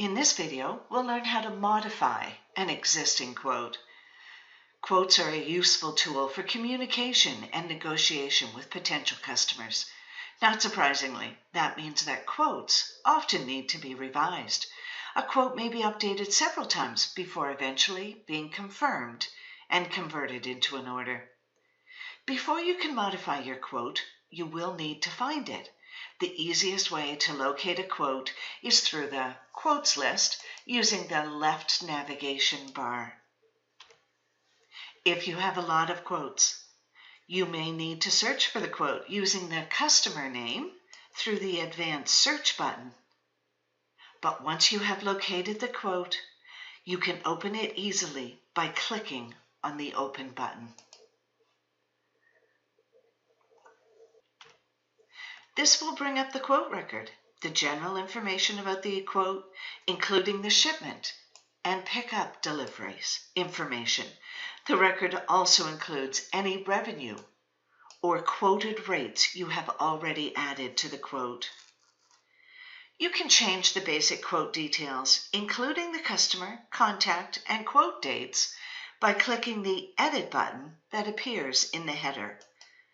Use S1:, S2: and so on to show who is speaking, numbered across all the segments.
S1: In this video, we'll learn how to modify an existing quote. Quotes are a useful tool for communication and negotiation with potential customers. Not surprisingly, that means that quotes often need to be revised. A quote may be updated several times before eventually being confirmed and converted into an order. Before you can modify your quote, you will need to find it. The easiest way to locate a quote is through the Quotes list using the left navigation bar. If you have a lot of quotes, you may need to search for the quote using the customer name through the Advanced Search button. But once you have located the quote, you can open it easily by clicking on the Open button. This will bring up the quote record, the general information about the quote, including the shipment and pickup deliveries information. The record also includes any revenue or quoted rates you have already added to the quote. You can change the basic quote details, including the customer, contact, and quote dates, by clicking the Edit button that appears in the header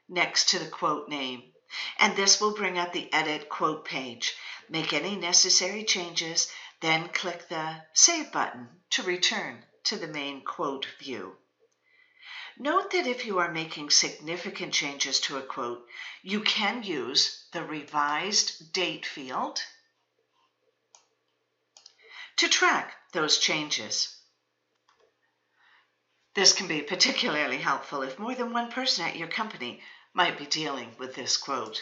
S1: next to the quote name. And this will bring up the Edit Quote page. Make any necessary changes, then click the Save button to return to the main quote view. Note that if you are making significant changes to a quote, you can use the Revised Date field to track those changes. This can be particularly helpful if more than one person at your company might be dealing with this quote.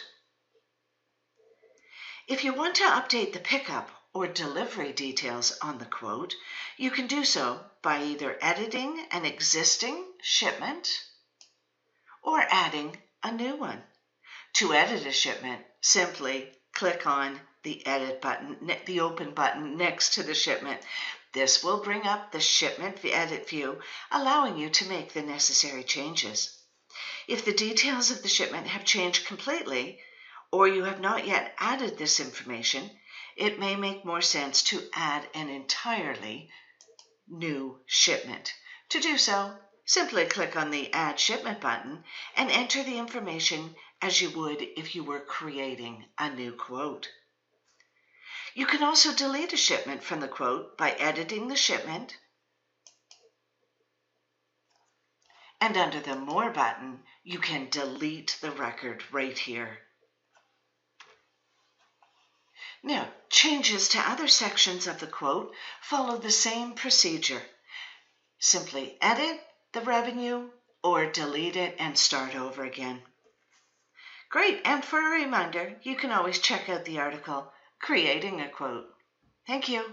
S1: If you want to update the pickup or delivery details on the quote, you can do so by either editing an existing shipment or adding a new one. To edit a shipment, simply click on the Edit button, the Open button next to the shipment. This will bring up the Shipment Edit view, allowing you to make the necessary changes. If the details of the shipment have changed completely, or you have not yet added this information, it may make more sense to add an entirely new shipment. To do so, simply click on the Add Shipment button and enter the information as you would if you were creating a new quote. You can also delete a shipment from the quote by editing the shipment, and under the More button, you can delete the record right here. Now, changes to other sections of the quote follow the same procedure. Simply edit the revenue or delete it and start over again. Great, and for a reminder, you can always check out the article, Creating a Quote. Thank you.